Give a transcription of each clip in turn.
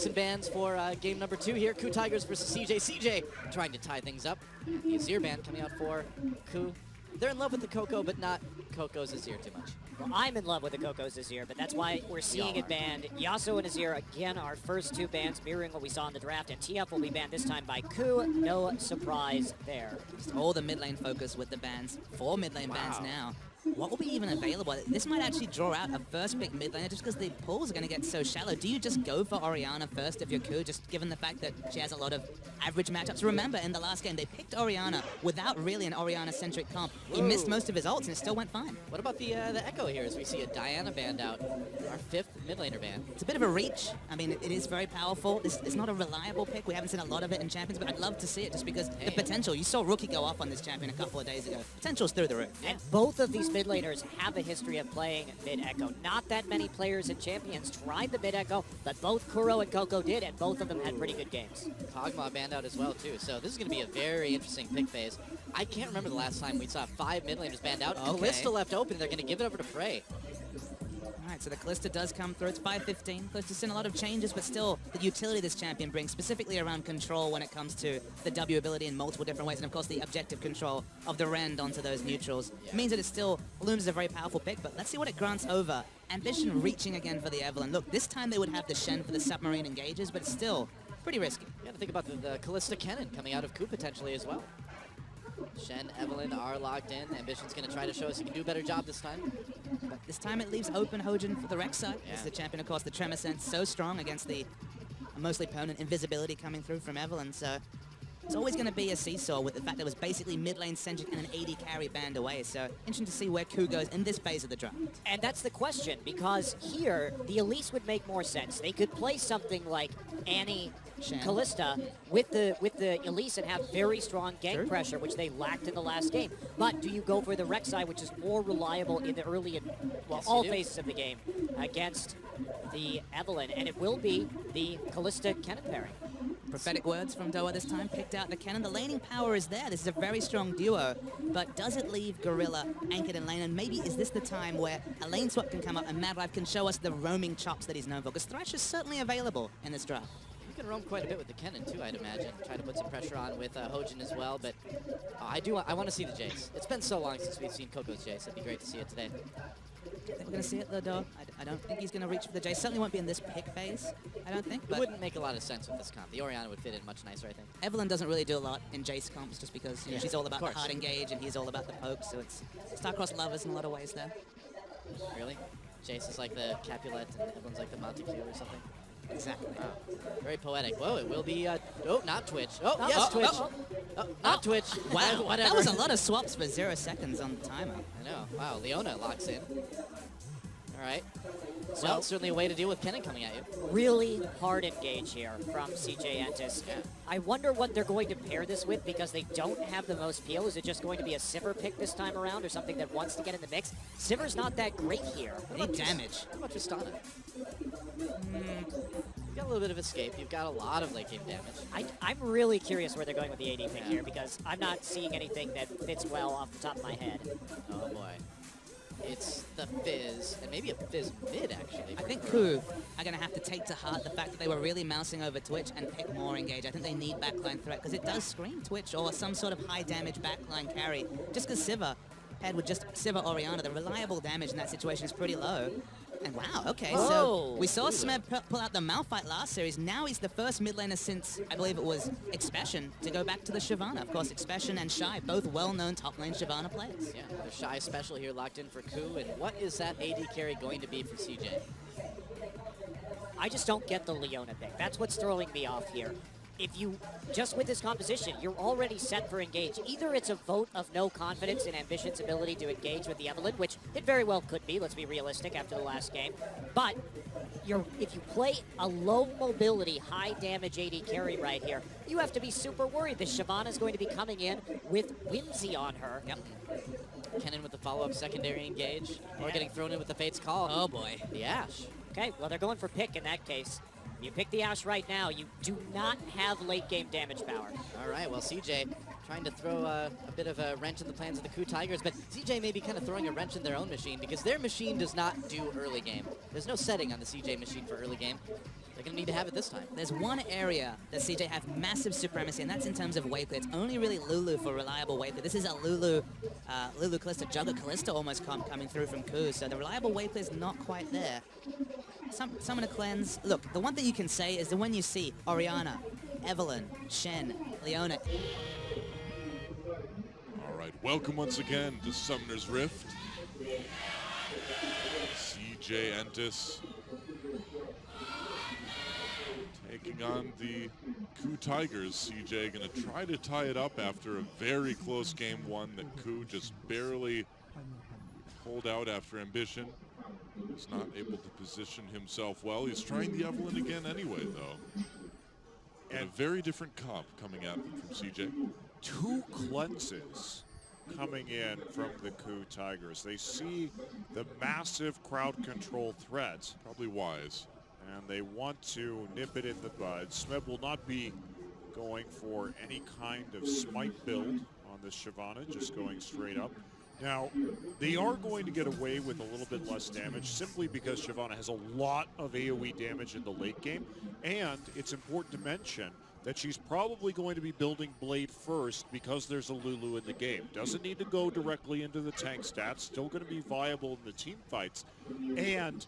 Some bands for game number 2 here. Ku Tigers versus CJ. CJ trying to tie things up. The Azir band coming out for Ku. They're in love with the Coco, but not Coco's Azir too much. Well, I'm in love with the Coco's Azir, but that's why we're seeing it banned. Yasuo and Azir, again, our first two bans mirroring what we saw in the draft, and TF will be banned this time by Ku. No surprise there. Just all the mid lane focus with the bans. 4 mid lane bans now. What will be even available? This might actually draw out a first pick mid laner just because the pools are going to get so shallow. Do you just go for Orianna first if you're Ku, just given the fact that she has a lot of average matchups? Remember, in the last game, they picked Orianna without really an Orianna-centric comp. He missed most of his ults and it still went fine. What about the Echo here as we see a Diana band out, our 5th mid laner band? It's a bit of a reach. I mean, it is very powerful. It's not a reliable pick. We haven't seen a lot of it in Champions, but I'd love to see it just because the potential. You saw Rookie go off on this champion a couple of days ago. Potential's through the roof. And both of these mid laners have a history of playing mid Echo. Not that many players in Champions tried the mid Echo, but both Kuro and Coco did, and both of them had pretty good games. Kog'Maw banned out as well too, so this is going to be a very interesting pick phase. I can't remember the last time we saw 5 mid laners banned out. Kalista left open, they're going to give it over to Frey. Alright, so the Kalista does come through. It's 5-15. Kalista's seen a lot of changes, but still the utility this champion brings, specifically around control when it comes to the W ability in multiple different ways, and of course the objective control of the rend onto those neutrals. Means that it still looms as a very powerful pick, but let's see what it grants over. Ambition reaching again for the Evelynn. Look, this time they would have the Shen for the submarine engages, but it's still pretty risky. You got to think about the Kalista Kennen coming out of Ku potentially as well. Shen, Evelynn are locked in. Ambition's going to try to show us he can do a better job this time. But this time it leaves open Hojin for the Rek'Sai. As the champion, of course, the Tremor Sense so strong against the mostly permanent invisibility coming through from Evelynn. So it's always going to be a seesaw with the fact that it was basically mid lane centric and an AD carry banned away. So interesting to see where Ku goes in this phase of the draft. And that's the question, because here the Elise would make more sense. They could play something like Annie, Shen, Kalista with the Elise and have very strong gank pressure, which they lacked in the last game. But do you go for the Rek'Sai, which is more reliable in the early and all phases of the game against the Evelynn, and it will be the Kalista Kennen pairing. Prophetic words from Doa this time, picked out the Kennen. The laning power is there. This is a very strong duo, but does it leave Gorilla anchored in lane? And maybe is this the time where a lane swap can come up and Mad Life can show us the roaming chops that he's known for? Because Thresh is certainly available in this draft. You can roam quite a bit with the Kennen too, I'd imagine. Try to put some pressure on with Hojin as well, but I want to see the Jace. It's been so long since we've seen Coco's Jace. It'd be great to see it today. I think we're going to see it though, Doa. I don't think he's going to reach for the Jace. Certainly won't be in this pick phase, I don't think. It But wouldn't make a lot of sense with this comp. The Orianna would fit in much nicer, I think. Evelynn doesn't really do a lot in Jace comps just because you know, she's all about the hard engage and he's all about the poke, so it's star-crossed lovers in a lot of ways there. Really? Jace is like the Capulet and Evelyn's like the Montague or something? Exactly. Wow. Very poetic. Whoa, it will be, oh, not Twitch. Oh, yes, Twitch. Oh, not Twitch. Wow, whatever. that was a lot of swaps for 0 seconds on the timer. I know. Wow, Leona locks in. All right. Well, certainly a way to deal with Kennen coming at you. Really hard engage here from CJ Entus. I wonder what they're going to pair this with, because they don't have the most peel. Is it just going to be a Sivir pick this time around, or something that wants to get in the mix? Sivir's not that great here. Need damage. How about Tristana? You've got a little bit of escape. You've got a lot of late game damage. I'm really curious where they're going with the AD pick here, because I'm not seeing anything that fits well off the top of my head. Oh boy. It's the Fizz, and maybe a Fizz mid, actually. I think Ku are going to have to take to heart the fact that they were really mousing over Twitch and pick more engage. I think they need backline threat, because it does scream Twitch or some sort of high damage backline carry. Just because Sivir paired with just Sivir Orianna, the reliable damage in that situation is pretty low. And wow, okay, so we saw Smeb pull out the Malphite last series. Now he's the first mid laner since, I believe it was Expression, to go back to the Shyvana. Of course, Expression and Shy, both well-known top lane Shyvana players. Yeah, the Shy special here locked in for Ku. And what is that AD carry going to be for CJ? I just don't get the Leona pick. That's what's throwing me off here. If you, just with this composition, you're already set for engage. Either it's a vote of no confidence in Ambition's ability to engage with the Evelynn, which it very well could be, let's be realistic after the last game. But if you play a low mobility, high damage AD carry right here, you have to be super worried. The Shyvana is going to be coming in with Whimsy on her. Yep. Kennen with the follow-up secondary engage, or getting thrown in with the Fate's Call. Oh boy. The Ashe. Okay, well they're going for pick in that case. You pick the Ashe right now, you do not have late game damage power. All right, well, CJ trying to throw a bit of a wrench in the plans of the Ku Tigers, but CJ may be kind of throwing a wrench in their own machine because their machine does not do early game. There's no setting on the CJ machine for early game. They're going to need to have it this time. There's one area that CJ have massive supremacy, and that's in terms of wave clear. It's only really Lulu for reliable wave clear. This is a Lulu Kalista, Jugger Kalista almost coming through from Ku, so the reliable wave clear is not quite there. Summoner Cleanse. Look, the one thing you can say is that when you see Orianna, Evelynn, Shen, Leona. All right, welcome once again to Summoner's Rift. CJ Entus taking on the Ku Tigers. CJ going to try to tie it up after a very close game one that Ku just barely pulled out after Ambition. He's not able to position himself well. He's trying the Evelynn again anyway, though. And a very different comp coming at them from CJ. 2 cleanses coming in from the Ku Tigers. They see the massive crowd control threat. Probably wise. And they want to nip it in the bud. Smeb will not be going for any kind of smite build on this Shyvana, just going straight up. Now, they are going to get away with a little bit less damage simply because Shyvana has a lot of AoE damage in the late game. And it's important to mention that she's probably going to be building Blade first because there's a Lulu in the game. Doesn't need to go directly into the tank stats. Still going to be viable in the team fights. And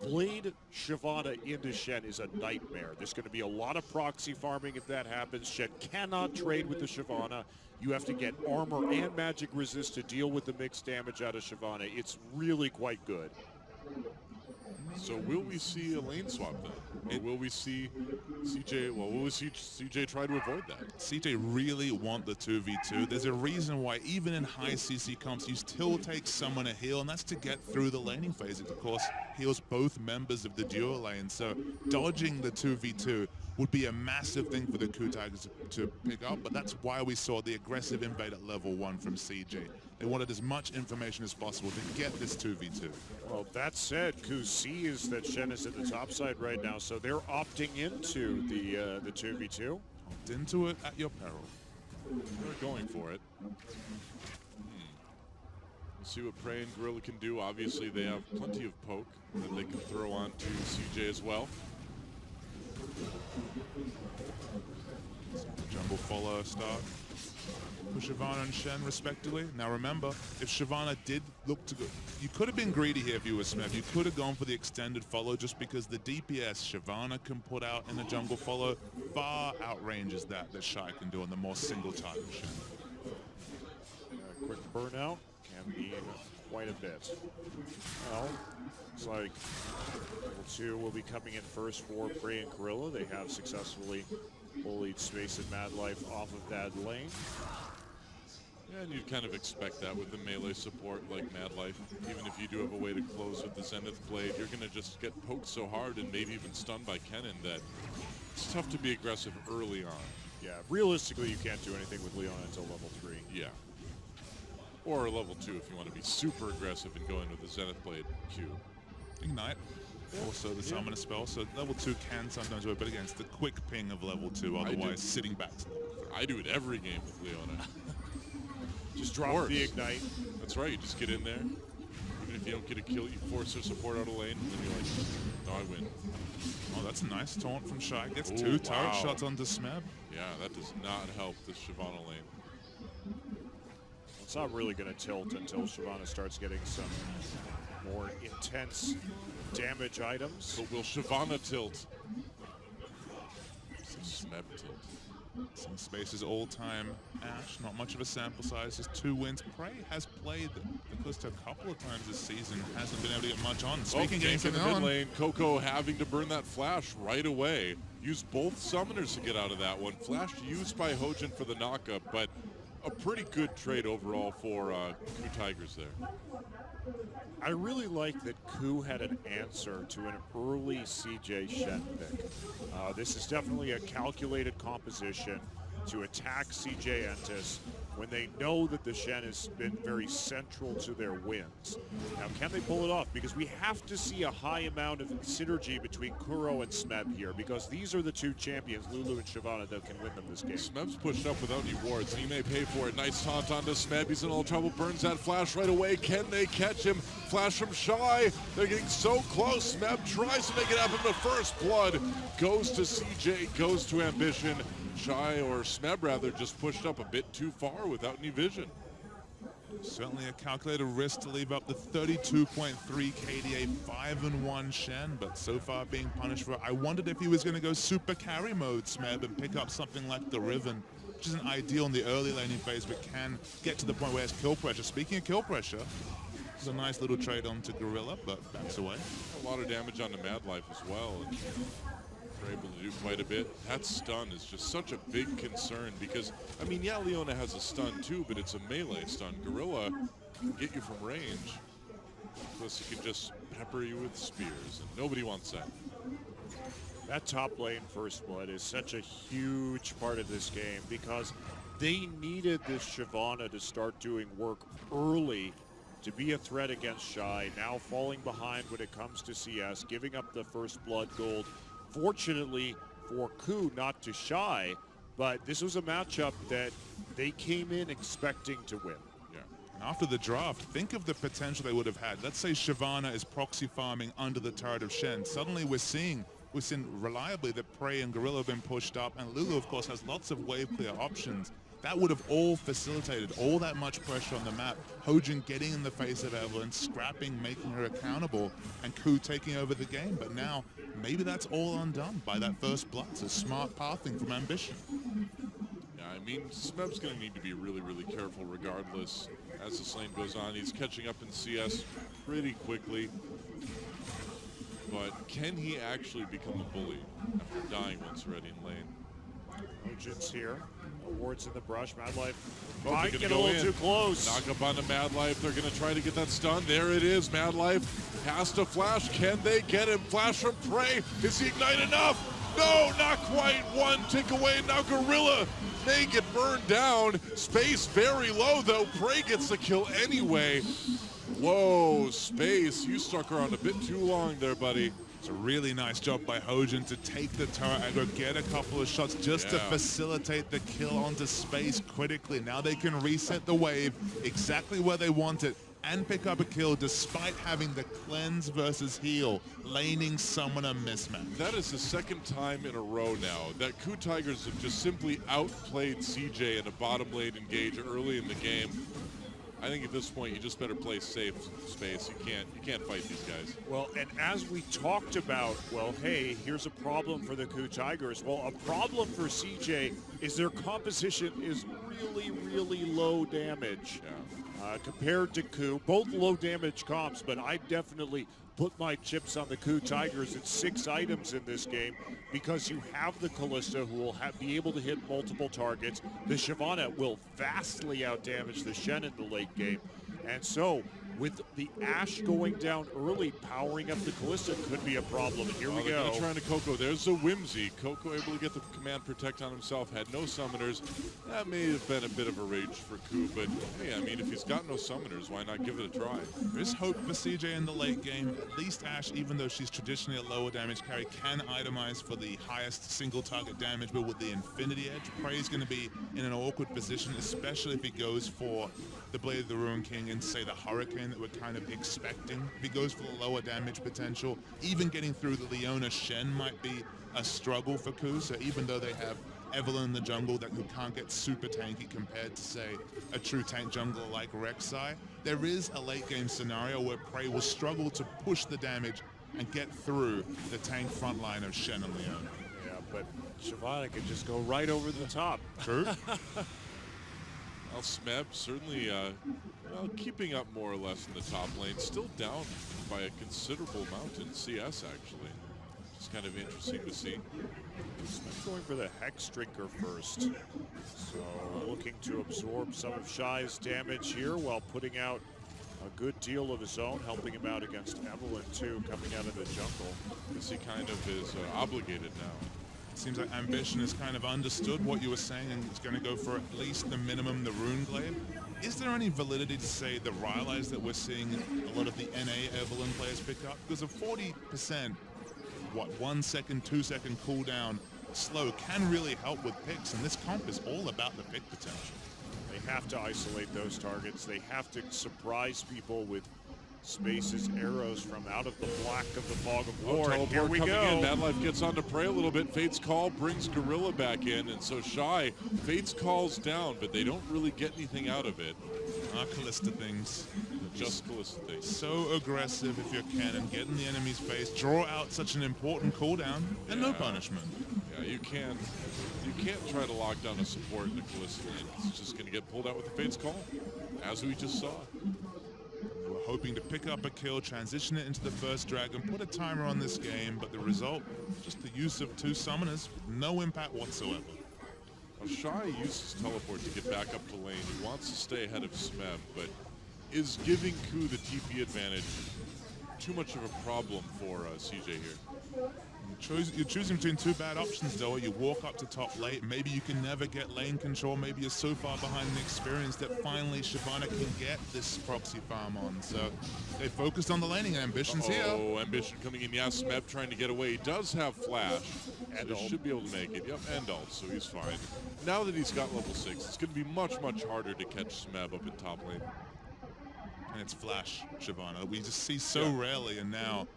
Blade Shyvana into Shen is a nightmare. There's going to be a lot of proxy farming if that happens. Shen cannot trade with the Shyvana. You have to get armor and magic resist to deal with the mixed damage out of Shyvana. It's really quite good. So will we see a lane swap then? Or will we see CJ, well, will we see CJ try to avoid that? CJ really want the 2v2. There's a reason why even in high CC comps you still take someone a heal, and that's to get through the laning phase. It of course heals both members of the duo lane, so dodging the 2v2 would be a massive thing for the Ku Tigers to pick up, but that's why we saw the aggressive invade at level 1 from CJ. They wanted as much information as possible to get this 2v2. Well, that said, Ku sees that Shen is at the top side right now, so they're opting into the 2v2. Opt into it at your peril. They're going for it. We'll see what Prey and Gorilla can do. Obviously, they have plenty of poke that they can throw on to CJ as well. Jungle follow start for Shyvana and Shen respectively. Now remember, if Shyvana did look to go, you could have been greedy here if you were Smeb. You could have gone for the extended follow just because the DPS Shyvana can put out in the jungle follow far outranges that Shy can do on the more single target Shen. Quick burnout can mean quite a bit. Well, looks like level 2 will be coming in first for Prey and Gorilla. They have successfully bullied Space and Mad Life off of that lane. Yeah, and you'd kind of expect that with the melee support like Mad Life. Even if you do have a way to close with the Zenith Blade, you're going to just get poked so hard and maybe even stunned by Kennen that it's tough to be aggressive early on. Yeah, realistically, you can't do anything with Leona until level 3. Yeah. Or level 2 if you want to be super aggressive and go in with the Zenith Blade Q. Ignite. Also the summoner spell, so level 2 can sometimes work, but again, it's the quick ping of level 2, otherwise sitting back to level 3. I do it every game with Leona. Just drop the Ignite. That's right, you just get in there. Even if you don't get a kill, you force their support out of lane, and then you're like, no, I win. Oh, that's a nice taunt from Shy. Gets 2 turret shots onto Smeb. Yeah, that does not help this Shyvana lane. It's not really going to tilt until Shyvana starts getting some more intense damage items. But will Shyvana tilt? Smeb tilt. Some Space's all-time Ash, not much of a sample size, just 2 wins. Prey has played the Kalista a couple of times this season, hasn't been able to get much on. Speaking in the mid lane, Coco having to burn that flash right away. Used both summoners to get out of that one. Flash used by Hojin for the knockup, but a pretty good trade overall for Ku Tigers there. I really like that Ku had an answer to an early CJ Shen pick. This is definitely a calculated composition to attack CJ Entus when they know that the Shen has been very central to their wins. Now, can they pull it off? Because we have to see a high amount of synergy between Kuro and Smeb here, because these are the two champions, Lulu and Shyvana, that can win them this game. Smeb's pushed up without any wards, and he may pay for it. Nice taunt onto Smeb. He's in all trouble. Burns that flash right away. Can they catch him? Flash from Shy. They're getting so close. Smeb tries to make it happen, but first blood goes to CJ, goes to Ambition. Shy, or Smeb rather, just pushed up a bit too far without any vision. Certainly a calculated risk to leave up the 32.3 KDA 5-1 Shen, but so far being punished for it. I wondered if he was going to go super carry mode, Smeb, and pick up something like the Riven, which isn't ideal in the early laning phase, but can get to the point where it's kill pressure. Speaking of kill pressure, it's a nice little trade on to Gorilla, but backs away. A lot of damage on the Mad Life as well. And they're able to do quite a bit. That stun is just such a big concern because, I mean, yeah, Leona has a stun too, but it's a melee stun. Gorilla can get you from range. Plus, he can just pepper you with spears, and nobody wants that. That top lane First Blood is such a huge part of this game because they needed this Shyvana to start doing work early to be a threat against Shy. Now falling behind when it comes to CS, giving up the First Blood gold. Fortunately for Ku, not to Shy, but this was a matchup that they came in expecting to win. Yeah. And after the draft, think of the potential they would have had. Let's say Shyvana is proxy farming under the turret of Shen. Suddenly we're seeing reliably that Prey and Gorilla have been pushed up, and Lulu, of course, has lots of wave clear options. That would have all facilitated all that much pressure on the map. Hojin getting in the face of Evelynn, scrapping, making her accountable, and Ku taking over the game. But now, maybe that's all undone by that First Blood. It's a smart pathing from Ambition. Yeah, I mean, Smeb's going to need to be really, really careful regardless. As this lane goes on, he's catching up in CS pretty quickly. But can he actually become a bully after dying once already in lane? Hojin's here. Wards in the brush. Mad Life Oh, might they're get a gonna go little in. too close. Knock up on the Mad Life. They're going to try to get that stun. There it is. Mad Life has to flash. Can they get him? Flash from Prey. Is he ignite enough? No, not quite. One tick away. Now Gorilla may get burned down. Space very low, though. Prey gets the kill anyway. Whoa, Space. You stuck around a bit too long there, buddy. It's a really nice job by Hojin to take the turret and go get a couple of shots just to facilitate the kill onto Space critically. Now they can reset the wave exactly where they want it and pick up a kill despite having the cleanse versus heal, laning summoner mismatch. That is the second time in a row now that Ku Tigers have just simply outplayed CJ in a bottom lane engage early in the game. I think at this point you just better play safe, Space. You can't fight these guys. Well, and as we talked about, well, hey, here's a problem for the Ku Tigers. Well, a problem for CJ is their composition is really, really low damage. Compared to Ku. Both low damage comps, but I definitely put my chips on the Ku Tigers at 6 items in this game because you have the Kalista who will be able to hit multiple targets. The Shyvana will vastly outdamage the Shen in the late game. And so, with the Ashe going down early, powering up the Kalista could be a problem. And here we They're go. gonna try into Coco. There's a Whimsy. Coco able to get the command protect on himself, had no summoners. That may have been a bit of a rage for Ku, but hey, I mean, if he's got no summoners, why not give it a try? There is hope for CJ in the late game. At least Ashe, even though she's traditionally a lower damage carry, can itemize for the highest single target damage, but with the Infinity Edge, Prey's going to be in an awkward position, especially if he goes for the Blade of the Ruin King and say the Hurricane that we're kind of expecting. If he goes for the lower damage potential, even getting through the Leona Shen might be a struggle for Ku. So even though they have Evelynn in the jungle that who can't get super tanky compared to, say, a true tank jungler like Rek'Sai, there is a late game scenario where Prey will struggle to push the damage and get through the tank front line of Shen and Leona. Yeah, but Shyvana could just go right over the top. True. Well, Smeb certainly well, keeping up more or less in the top lane. Still down by a considerable amount in CS, actually. It's kind of interesting to see. Smeb going for the Hex Drinker first. So looking to absorb some of Shy's damage here while putting out a good deal of his own, helping him out against Evelynn too, coming out of the jungle. Because he kind of is obligated now. seems like Ambition has kind of understood what you were saying and is going to go for at least the minimum, the Rune Glaive. Is there any validity to say the Rylai's that we're seeing a lot of the NA Evelyn players pick up? Because a 40%, 1 second, 2 second cooldown slow can really help with picks, and this comp is all about the pick potential. They have to isolate those targets. They have to surprise people with Space's arrows from out of the black of the fog of war. And here we coming go. in. Madlife gets on to Prey a little bit. Fate's Call brings Gorilla back in, and so Shy, Fate's Call's down, but they don't really get anything out of it. Callista things. Just Callista things. So aggressive if you're Cannon, get in the enemy's face, draw out such an important cooldown, and no punishment. Yeah, you can't try to lock down a support in the Callista lane. It's just going to get pulled out with the Fate's Call, as we just saw. We're hoping to pick up a kill, transition it into the first dragon, put a timer on this game, but the result, just the use of 2 summoners with no impact whatsoever. Now, Shy uses teleport to get back up to lane. He wants to stay ahead of Smeb, but is giving Ku the TP advantage too much of a problem for CJ here? You're choosing between 2 bad options, though. You walk up to top late. Maybe you can never get lane control. Maybe you're so far behind in experience that finally Shyvana can get this proxy farm on. So they focused on the laning ambitions here. Oh, Ambition coming in. Yeah, Smeb trying to get away. He does have flash, so he should be able to make it. Yep, and ult, so he's fine. Now that he's got level 6, it's going to be much, much harder to catch Smeb up in top lane. And it's flash, Shyvana. We just see so rarely, and now,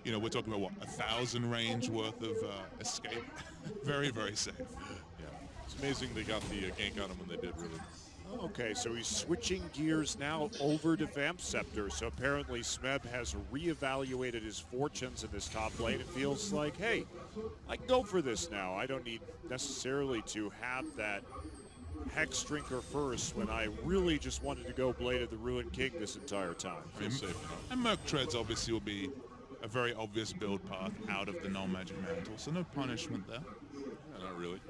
you know, we're talking about, what, 1,000 range worth of escape. Very, very safe. Yeah, it's amazing they got the gank on him when they did, really. Okay, so he's switching gears now over to Vamp Scepter. So apparently Smeb has reevaluated his fortunes in this top lane. It feels like, hey, I can go for this now. I don't need necessarily to have that Hex Drinker first when I really just wanted to go Blade of the Ruined King this entire time. Feels safe enough. And Merc Treads obviously will be a very obvious build path out of the non-magic mantle, so no punishment there. Yeah, not really.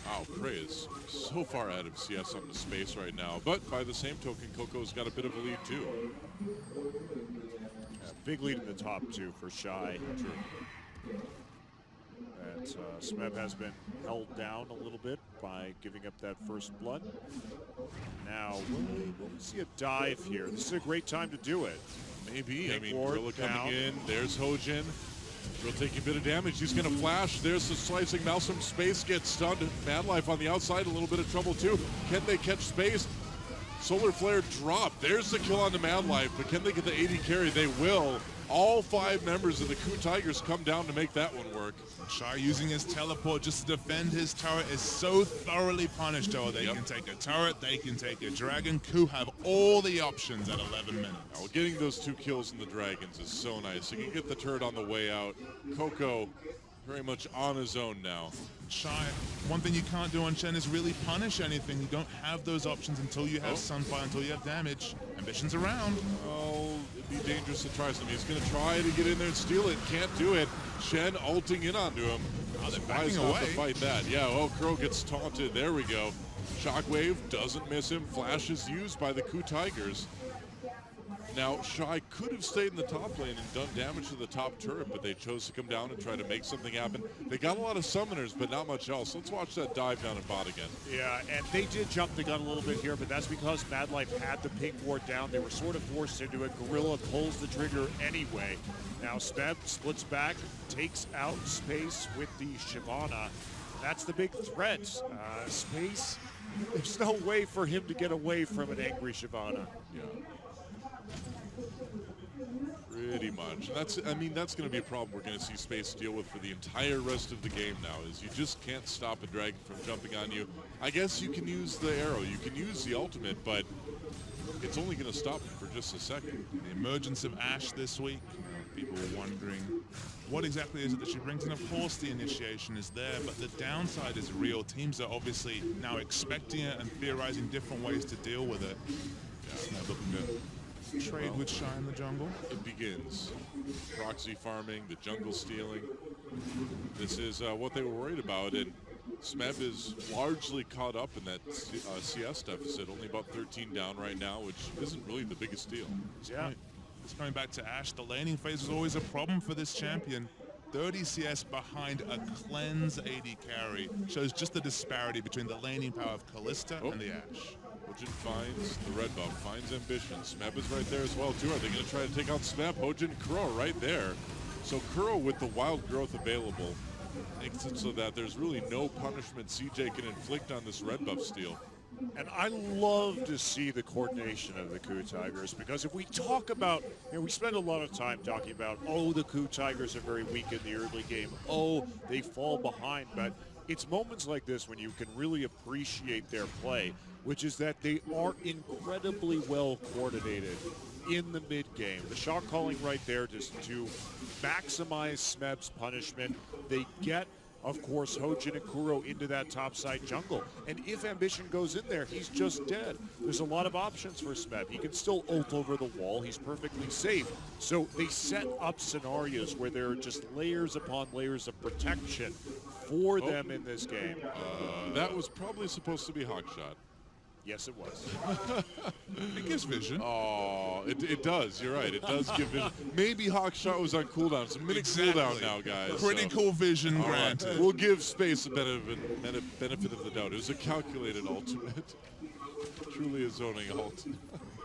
Wow, Prey is so far ahead of CS on the space right now, but by the same token, Coco's got a bit of a lead too. Yeah, big lead in the top two for Shy. True. That Smeb has been held down a little bit by giving up that first blood. Now, will we see a dive here? This is a great time to do it. Maybe. I mean, Ward Gorilla down. coming in. There's Hojin. Drill taking a bit of damage. He's going to flash. There's the slicing. Malsum Space gets stunned. Madlife on the outside. A little bit of trouble, too. Can they catch Space? Solar Flare drop. There's the kill on the Madlife. But can they get the AD carry? They will. All 5 members of the Ku Tigers come down to make that one work. Shy using his teleport just to defend his turret is so thoroughly punished, though. They can take a turret, they can take a dragon. Ku have all the options at 11 minutes. Now, getting those 2 kills in the Dragons is so nice. He can get the turret on the way out. Coco very much on his own now. Shy, one thing you can't do on Chen is really punish anything. You don't have those options until you have Sunfire, until you have damage. Ambition's around. Oh, it'd be dangerous to try something. He's going to try to get in there and steal it. Can't do it. Shen ulting in onto him. Oh, they're Wise backing not away. to fight that. Yeah, oh, Crow gets taunted. There we go. Shockwave doesn't miss him. Flash is used by the Ku Tigers. Now, Shy could have stayed in the top lane and done damage to the top turret, but they chose to come down and try to make something happen. They got a lot of summoners, but not much else. Let's watch that dive down at bot again. Yeah, and they did jump the gun a little bit here, but that's because Madlife had the pink ward down. They were sort of forced into it. Gorilla pulls the trigger anyway. Now Smeb splits back, takes out Space with the Shyvana. That's the big threat. Space, there's no way for him to get away from an angry Shyvana. Yeah. Pretty much. That's going to be a problem we're going to see Space deal with for the entire rest of the game now, is you just can't stop a dragon from jumping on you. I guess you can use the arrow, you can use the ultimate, but it's only going to stop him for just a second. The emergence of Ashe this week, people were wondering what exactly is it that she brings, and of course the initiation is there, but the downside is real. Teams are obviously now expecting it and theorizing different ways to deal with it. Yeah, looking to trade with Shy in the jungle. It begins. Proxy farming, the jungle stealing. This is what they were worried about, and Smeb is largely caught up in that CS deficit, only about 13 down right now, which isn't really the biggest deal. Yeah. Just coming back to Ashe, the laning phase was always a problem for this champion. 30 CS behind a cleanse AD carry shows just the disparity between the laning power of Kalista and the Ashe. Hojin finds the red buff, finds Ambition. Smeb is right there as well, too. Are they going to try to take out Smeb? Hojin and Kuro right there. So Kuro with the wild growth available makes it so that there's really no punishment CJ can inflict on this red buff steal. And I love to see the coordination of the Coup Tigers, because if we talk about, we spend a lot of time talking about, oh, the Coup Tigers are very weak in the early game. Oh, they fall behind. But it's moments like this when you can really appreciate their play, which is that they are incredibly well coordinated in the mid game. The shot calling right there just to maximize Smeb's punishment. They get, of course, Hojin and Kuro into that topside jungle. And if Ambition goes in there, he's just dead. There's a lot of options for Smeb. He can still ult over the wall. He's perfectly safe. So they set up scenarios where there are just layers upon layers of protection for them in this game. That was probably supposed to be Hawkshot. Yes, it was. It gives vision. Oh, it does. You're right. It does give vision. Maybe Hawkshot was on cooldown. It's a minute cooldown now, guys. Critical vision All right. granted. We'll give Space a benefit of the doubt. It was a calculated ultimate. Truly a zoning ult.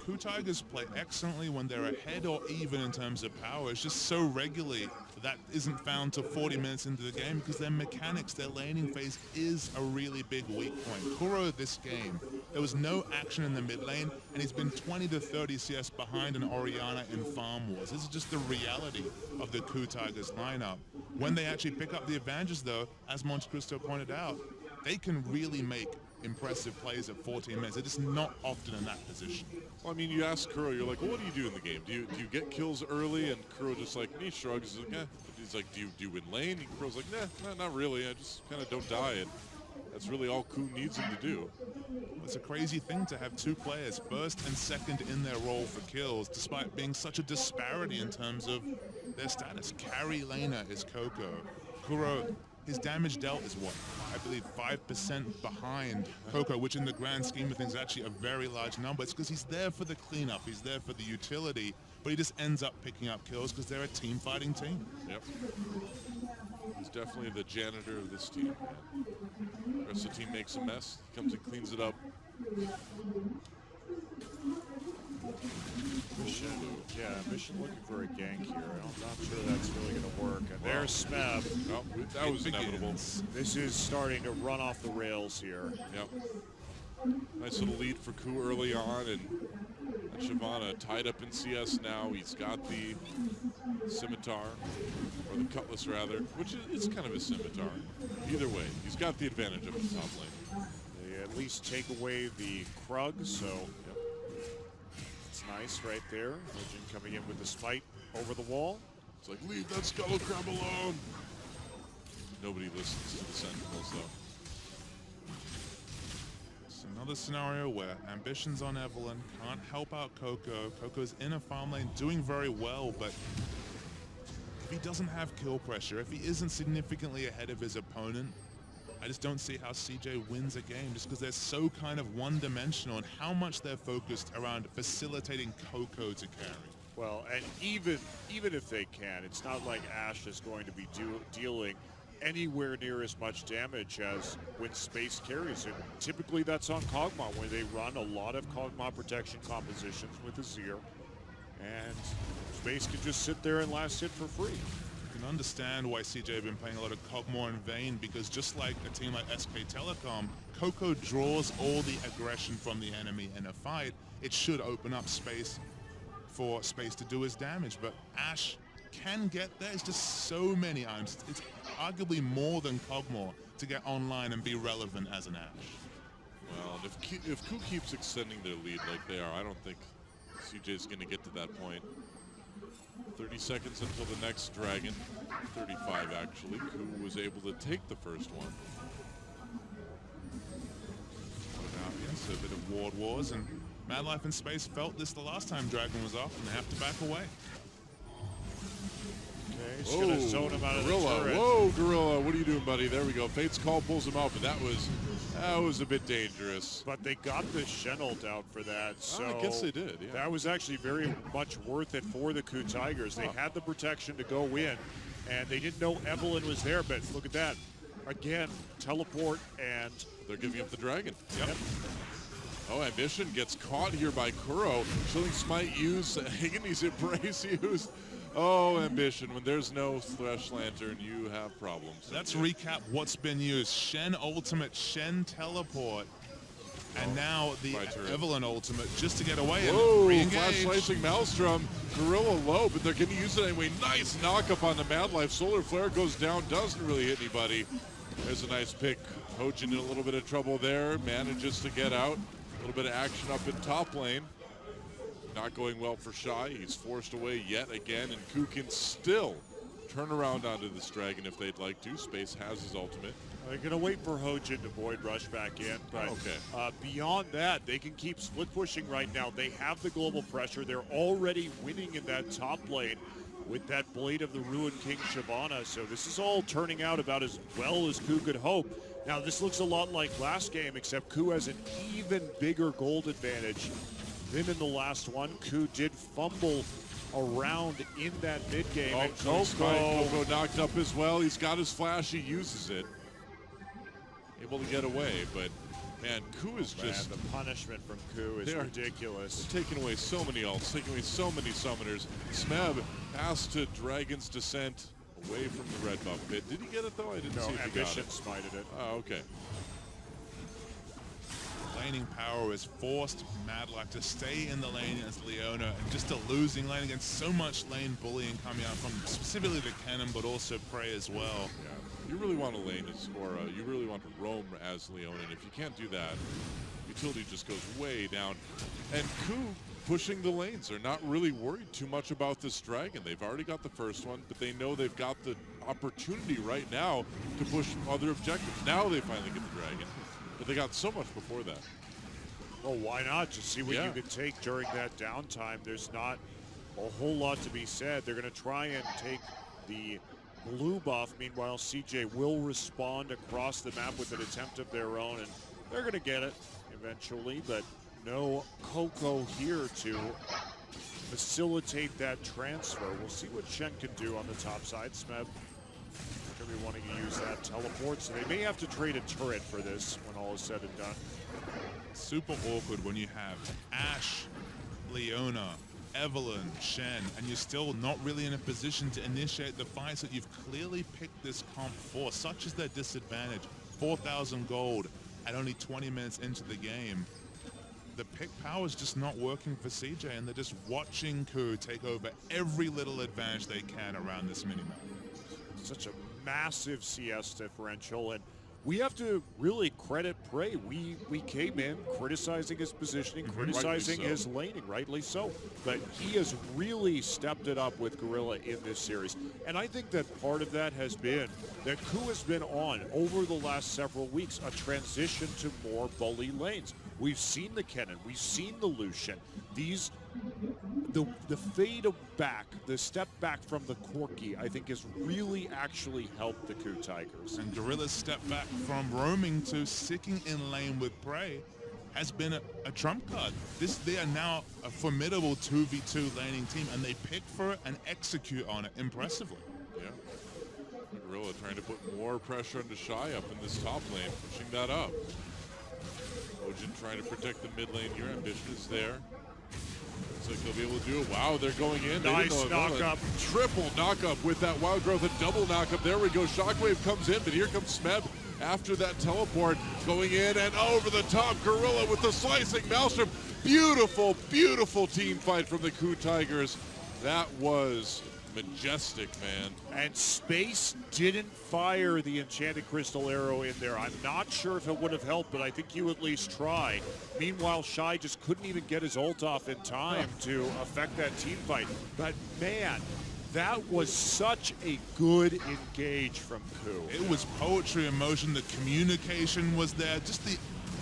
Coup Tigers play excellently when they're ahead or even in terms of power. It's just so regularly that isn't found till 40 minutes into the game because their mechanics, their laning phase is a really big weak point. Kuro this game, there was no action in the mid lane and he's been 20 to 30 CS behind an Orianna in Farm Wars. This is just the reality of the Coup Tigers lineup. When they actually pick up the advantages though, as Monte Cristo pointed out, they can really make impressive plays at 14 minutes. They're just not often in that position. Well, I mean, you ask Kuro, you're like, well, what do you do in the game? Do you get kills early? And Kuro just like, he shrugs. He's like, yeah. He's like, do you win lane? And Kuro's like, nah, not really. I just kind of don't die. And that's really all Coup needs him to do. It's a crazy thing to have two players, first and second in their role for kills, despite being such a disparity in terms of their status. Carry laner is Coco. Kuro, his damage dealt is what? I believe 5% behind Coco, which in the grand scheme of things is actually a very large number. It's because he's there for the cleanup, he's there for the utility, but he just ends up picking up kills because they're a team fighting team. Yep. He's definitely the janitor of this team, man. The rest of the team makes a mess, comes and cleans it up. Mission looking for a gank here. I'm not sure that's really going to work. And there's Smeb. Oh, that was inevitable. This is starting to run off the rails here. Yep. Nice little lead for Coup early on, and Shyvana tied up in CS now. He's got the scimitar, or the cutlass rather, which is kind of a scimitar. Either way, he's got the advantage of the top lane. They at least take away the Krug, so it's nice right there. Legend coming in with the smite over the wall. It's like, leave that Scuttle Crab alone. Nobody listens to the Sentinels, though. It's another scenario where Ambition's on Evelynn, can't help out Coco. Coco's in a farm lane, doing very well, but if he doesn't have kill pressure, if he isn't significantly ahead of his opponent, I just don't see how CJ wins a game just because they're so kind of one-dimensional and how much they're focused around facilitating Coco to carry. Well, and even if they can, it's not like Ashe is going to be dealing anywhere near as much damage as when Space carries it. Typically that's on Kog'Maw, where they run a lot of Kog'Maw protection compositions with Azir, and Space can just sit there and last hit for free. You can understand why CJ have been playing a lot of Kog'Maw in vain, because just like a team like SK Telecom, Coco draws all the aggression from the enemy in a fight. It should open up space for Space to do his damage, but Ashe can get there. It's just so many items. It's arguably more than Kog'Maw to get online and be relevant as an Ashe. Well, if Coup keeps extending their lead like they are, I don't think CJ's going to get to that point. 30 seconds until the next dragon. 35 actually. Coup was able to take the first one. So a bit of ward wars, and Mad Life in Space felt this the last time Dragon was off, and they have to back away. Okay, he's going to zone him out of the turret. Whoa, Gorilla, what are you doing, buddy? There we go. Fate's Call pulls him out, but that was a bit dangerous. But they got the Chenault out for that, so I guess they did, yeah. That was actually very much worth it for the Coup Tigers. They had the protection to go in, and they didn't know Evelyn was there, but look at that. Again, teleport, and They're giving up the dragon. Yep. Oh, Ambition gets caught here by Kuro. Chilling Smite used, Agony's Embrace used. Oh, Ambition, when there's no Thresh Lantern, you have problems. Let's recap what's been used. Shen ultimate, Shen teleport, and now the My turn. Evelyn ultimate just to get away Whoa, and re-engage. Flash Slicing Maelstrom. Gorilla low, but they're going to use it anyway. Nice knock-up on the Mad Life. Solar Flare goes down, doesn't really hit anybody. There's a nice pick. Hojin in a little bit of trouble there. Manages to get out. A little bit of action up in top lane. Not going well for Shy. He's forced away yet again, and Ku can still turn around onto this dragon if they'd like to. Space has his ultimate. they're going to wait for Hojin to void rush back in. But Okay. beyond that, they can keep split pushing right now. They have the global pressure. They're already winning in that top lane with that Blade of the Ruined King Shyvana. So this is all turning out about as well as Ku could hope. Now, this looks a lot like last game, except Ku has an even bigger gold advantage than in the last one. Ku did fumble around in that mid game. Oh, And Coco knocked up as well. He's got his flash. He uses it. Able to get away, but man, Ku is just Man, the punishment from Ku is They are- ridiculous. taking away so many ults, taking away so many summoners. Smeb has to Dragon's Descent away from the red buff pit. Did he get it though? I didn't No, see if he got Ambition it. smited it. Oh, okay. Laning power is forced Mad Life to stay in the lane as Leona, and just a losing lane against so much lane bullying coming out from specifically the Cannon, but also Prey as well. Yeah. You really want to lane as, or you really want to roam as Leona, and if you can't do that, utility just goes way down. And Ku pushing the lanes. They're not really worried too much about this dragon. They've already got the first one, but they know they've got the opportunity right now to push other objectives. Now they finally get the dragon, but they got so much before that. Well, why not? Just see what Yeah. you can take during that downtime. There's not a whole lot to be said. They're going to try and take the blue buff. Meanwhile, CJ will respond across the map with an attempt of their own, and they're going to get it eventually, but no Coco here to facilitate that transfer. We'll see what Shen can do on the top side. Smeb going to be wanting to use that teleport, so they may have to trade a turret for this when all is said and done. Super awkward when you have Ashe, Leona, Evelyn, Shen, and you're still not really in a position to initiate the fights that you've clearly picked this comp for. Such is their disadvantage. 4,000 gold at only 20 minutes into the game. The pick power is just not working for CJ, and they're just watching Ku take over every little advantage they can around this minimap. Such a massive CS differential, and we have to really credit Prey. We came in criticizing his positioning, criticizing Rightly so. his laning, rightly so. But he has really stepped it up with Gorilla in this series. And I think that part of that has been that Ku has been on, over the last several weeks, a transition to more bully lanes. We've seen the Kennen, we've seen the Lucian. The fade back, the step back from the Corki, I think has really actually helped the Ku Tigers. And Gorilla's step back from roaming to sticking in lane with Prey has been a trump card. They are now a formidable 2v2 laning team, and they pick for it and execute on it impressively. Yeah. Gorilla trying to put more pressure into Shy up in this top lane, pushing that up. Ojin trying to protect the mid lane here. Ambition is there. Looks like they'll be able to do it. Wow, they're going in. They Nice didn't know it. knock-up. Triple knock-up with that Wild Growth, a double knock-up. There we go. Shockwave comes in, but here comes Smeb after that teleport. Going in and over the top. Gorilla with the slicing Maelstrom. Beautiful, beautiful team fight from the Ku Tigers. That was majestic, man. And Space didn't fire the Enchanted Crystal Arrow in there. I'm not sure if it would have helped, but I think you at least try. Meanwhile, Shy just couldn't even get his ult off in time to affect that team fight. But man, that was such a good engage from Ku. It was poetry in motion. The communication was there. Just the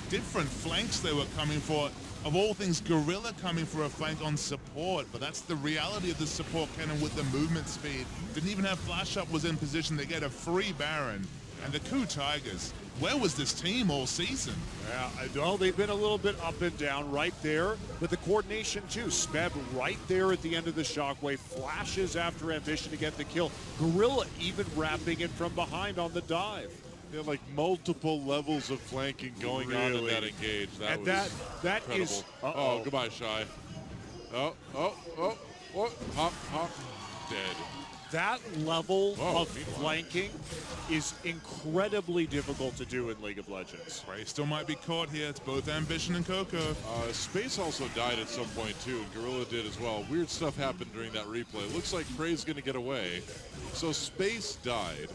different flanks they were coming for. Of all things, Gorilla coming for a flank on support, but that's the reality of the support cannon with the movement speed. Didn't even have flash up, was in position. They get a free Baron, And the Ku Tigers, where was this team all season? Yeah, well, they've been a little bit up and down right there, but the coordination too. Smeb right there at the end of the Shockwave, flashes after Ambition to get the kill. Gorilla even wrapping it from behind on the dive. Yeah, like multiple levels of flanking going on in that engage. That And was that incredible. is- Oh, goodbye, Shy. Oh, hop, dead. That level Whoa, of meanwhile. flanking is incredibly difficult to do in League of Legends. Ray still might be caught here. It's both Ambition and Coco. Space also died at some point too, and Gorilla did as well. Weird stuff happened during that replay. Looks like Prey's gonna get away. So Space died.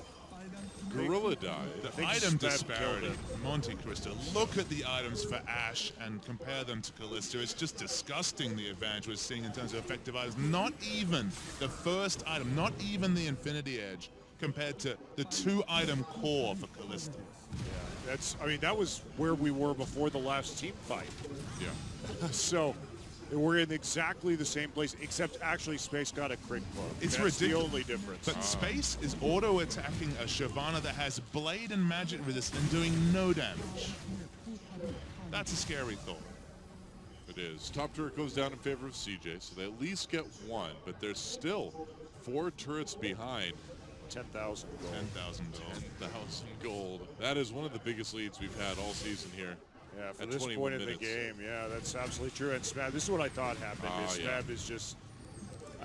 Gorilla died. The think item Smeb killed disparity, him. Monte Cristo. Look at the items for Ashe and compare them to Kalista. It's just disgusting the advantage we're seeing in terms of effective items. Not even the first item, not even the Infinity Edge, compared to the 2-item core for Kalista. That was where we were before the last team fight. Yeah. So we're in exactly the same place, except actually Space got a crit club. It's That's the ridiculous. only difference. But Space is auto-attacking a Shyvana that has Blade and Magic resist and doing no damage. That's a scary thought. It is. Top turret goes down in favor of CJ, so they at least get one, but they're still 4 turrets behind. 10,000 gold. 10,000 gold. 10,000 gold. That is one of the biggest leads we've had all season here. Yeah, for at this 21 point in the minutes. game, yeah, that's absolutely true. And Smeb, this is what I thought happened. Is yeah. Smeb is just,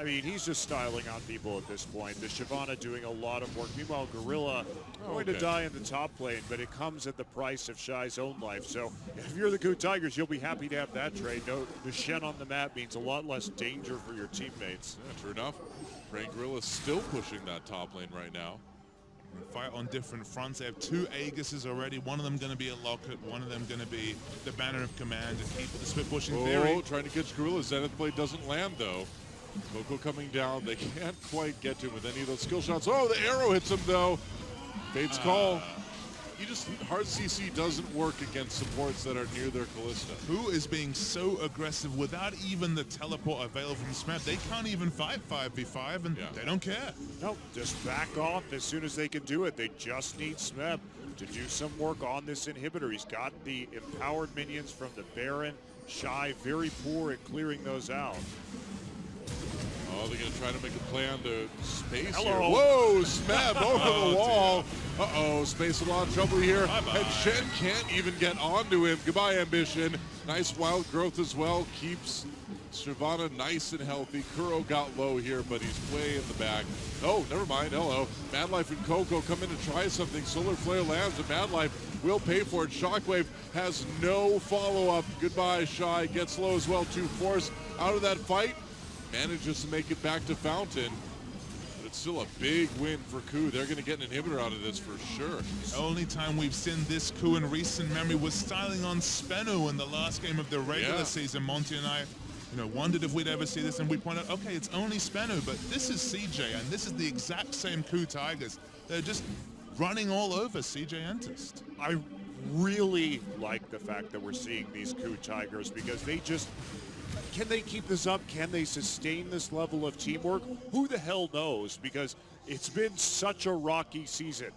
he's just styling on people at this point. The Shyvana doing a lot of work. Meanwhile, Gorilla going to okay. die in the top lane, but it comes at the price of Shy's own life. So if you're the Ku Tigers, you'll be happy to have that trade. No, the Shen on the map means a lot less danger for your teammates. Yeah, true enough. Frank Gorilla still pushing that top lane right now. Fight on different fronts. They have 2 Aegises already. One of them going to be a Locket. One of them going to be the Banner of Command to keep the split pushing theory. Oh, trying to catch Gorilla. Zenith Blade doesn't land though. Coco coming down. They can't quite get to him with any of those skill shots. Oh, the arrow hits him though. Fate's call. Hard CC doesn't work against supports that are near their Kalista. Who is being so aggressive without even the teleport available from Smeb? They can't even fight 5v5 and they don't care. No, just back off as soon as they can do it. They just need Smeb to do some work on this inhibitor. He's got the empowered minions from the Baron. Shy, very poor at clearing those out. Oh, they're going to try to make a play on the Space Hello. here. Whoa, Smeb over the wall. Uh-oh, Space in a lot of trouble here. Bye-bye. And Shen can't even get onto him. Goodbye, Ambition. Nice wild growth as well. Keeps Shyvana nice and healthy. Kuro got low here, but he's way in the back. Oh, never mind. Hello. Madlife and Coco come in to try something. Solar Flare lands, and Madlife will pay for it. Shockwave has no follow-up. Goodbye, Shy. Gets low as well. 2 Force out of that fight. Manages to make it back to Fountain. But it's still a big win for Ku. They're going to get an inhibitor out of this for sure. The only time we've seen this Ku in recent memory was styling on Spenu in the last game of the regular Yeah. season. Monty and I wondered if we'd ever see this, and we pointed out, okay, it's only Spenu, but this is CJ, and this is the exact same Ku Tigers. They're just running all over CJ Entist. I really like the fact that we're seeing these Ku Tigers because they just, can they keep this up? Can they sustain this level of teamwork? Who the hell knows? Because it's been such a rocky season.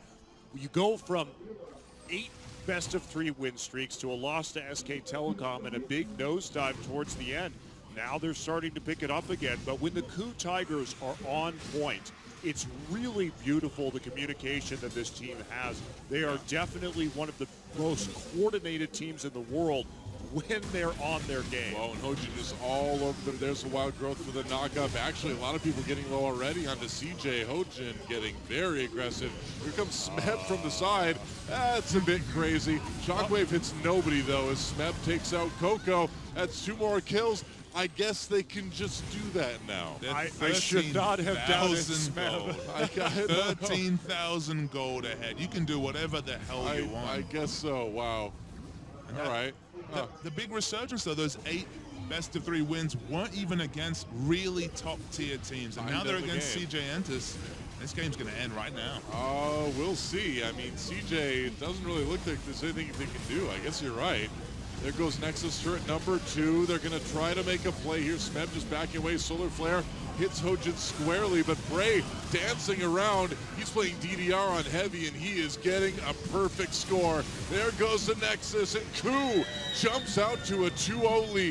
You go from 8 best-of-3 win streaks to a loss to SK Telecom and a big nosedive towards the end. Now they're starting to pick it up again. But when the Ku Tigers are on point, it's really beautiful, the communication that this team has. They are definitely one of the most coordinated teams in the world when they're on their game. Oh, and Hojin is all over them. There's the wild growth for the knockup. Actually, a lot of people getting low already onto CJ. Hojin getting very aggressive. Here comes Smeb from the side. That's a bit crazy. Shockwave hits nobody, though, as Smeb takes out Coco. That's 2 more kills. I guess they can just do that now. I should not have doubted 13,000 Smeb. gold. 13,000 gold ahead. You can do whatever the hell you want. I guess so. Wow. All right. The big resurgence, though, those 8 best-of-3 wins weren't even against really top-tier teams. And now they're End of the against game. CJ Entis. This game's going to end right now. Oh, we'll see. I mean, CJ doesn't really look like there's anything they can do. I guess you're right. There goes Nexus turret number 2. They're going to try to make a play here. Smeb just backing away. Solar Flare hits Hojin squarely, but Bray dancing around. He's playing DDR on heavy, and he is getting a perfect score. There goes the Nexus, and KOO jumps out to a 2-0 lead.